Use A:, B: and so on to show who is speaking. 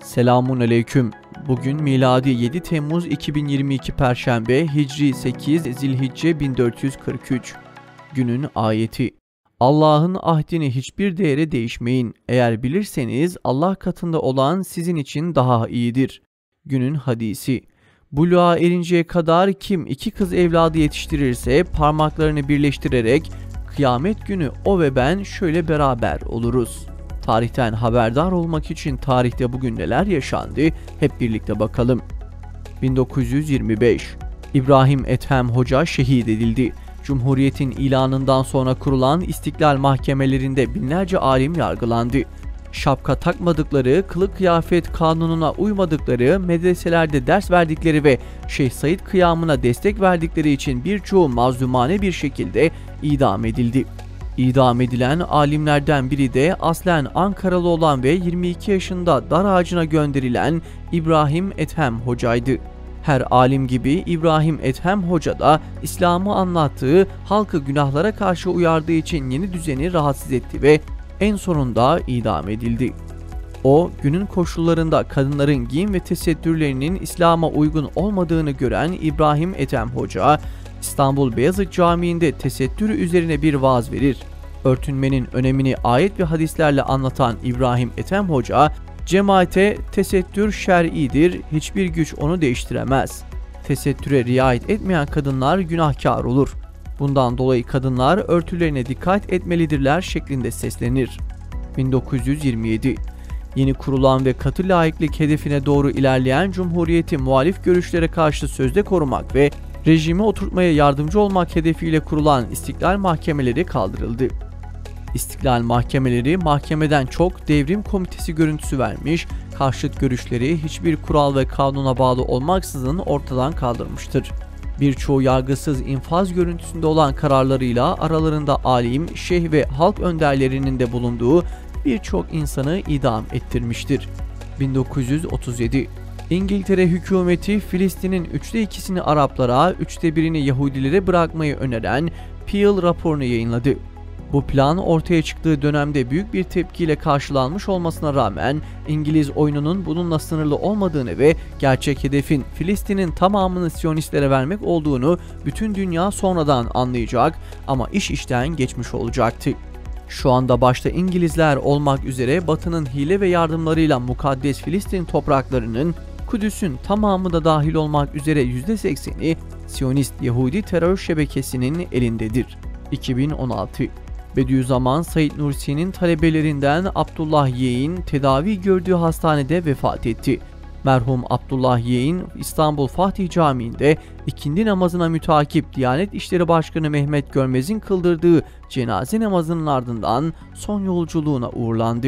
A: Selamun aleyküm. Bugün miladi 7 Temmuz 2022 Perşembe, Hicri 8 Zilhicce 1443. Günün ayeti. Allah'ın ahdini hiçbir değere değişmeyin. Eğer bilirseniz Allah katında olan sizin için daha iyidir. Günün hadisi. Buluğa erinceye kadar kim 2 kız evladı yetiştirirse parmaklarını birleştirerek kıyamet günü o ve ben şöyle beraber oluruz. Tarihten haberdar olmak için tarihte bugün neler yaşandı hep birlikte bakalım. 1925 İbrahim Ethem Hoca şehit edildi. Cumhuriyetin ilanından sonra kurulan istiklal mahkemelerinde binlerce alim yargılandı. Şapka takmadıkları, kılık kıyafet kanununa uymadıkları, medreselerde ders verdikleri ve Şeyh Said kıyamına destek verdikleri için birçoğu mazlumane bir şekilde idam edildi. İdam edilen alimlerden biri de aslen Ankaralı olan ve 22 yaşında dar ağacına gönderilen İbrahim Ethem Hoca'ydı. Her alim gibi İbrahim Ethem Hoca da İslam'ı anlattığı, halkı günahlara karşı uyardığı için yeni düzeni rahatsız etti ve en sonunda idam edildi. O, günün koşullarında kadınların giyim ve tesettürlerinin İslam'a uygun olmadığını gören İbrahim Ethem Hoca, İstanbul Beyazıt Camii'nde tesettür üzerine bir vaaz verir. Örtünmenin önemini ayet ve hadislerle anlatan İbrahim Ethem Hoca, cemaate tesettür şer'idir, hiçbir güç onu değiştiremez. Tesettüre riayet etmeyen kadınlar günahkar olur. Bundan dolayı kadınlar örtülerine dikkat etmelidirler şeklinde seslenir. 1927 Yeni kurulan ve katı laiklik hedefine doğru ilerleyen Cumhuriyeti muhalif görüşlere karşı sözde korumak ve rejime oturtmaya yardımcı olmak hedefiyle kurulan istiklal mahkemeleri kaldırıldı. İstiklal mahkemeleri mahkemeden çok devrim komitesi görüntüsü vermiş, karşıt görüşleri hiçbir kural ve kanuna bağlı olmaksızın ortadan kaldırmıştır. Birçoğu yargısız infaz görüntüsünde olan kararlarıyla aralarında alim, şeyh ve halk önderlerinin de bulunduğu birçok insanı idam ettirmiştir. 1937 İngiltere hükümeti Filistin'in 2/3'ünü Araplara, 1/3'ünü Yahudilere bırakmayı öneren Peel raporunu yayınladı. Bu plan ortaya çıktığı dönemde büyük bir tepkiyle karşılanmış olmasına rağmen İngiliz oyununun bununla sınırlı olmadığını ve gerçek hedefin Filistin'in tamamını Siyonistlere vermek olduğunu bütün dünya sonradan anlayacak ama iş işten geçmiş olacaktı. Şu anda başta İngilizler olmak üzere Batı'nın hile ve yardımlarıyla mukaddes Filistin topraklarının, Kudüs'ün tamamı da dahil olmak üzere %80'i Siyonist Yahudi terör şebekesinin elindedir. 2016 Bediüzzaman Said Nursi'nin talebelerinden Abdullah Yeğin tedavi gördüğü hastanede vefat etti. Merhum Abdullah Yeğin İstanbul Fatih Camii'nde ikindi namazına mütakip Diyanet İşleri Başkanı Mehmet Görmez'in kıldırdığı cenaze namazının ardından son yolculuğuna uğurlandı.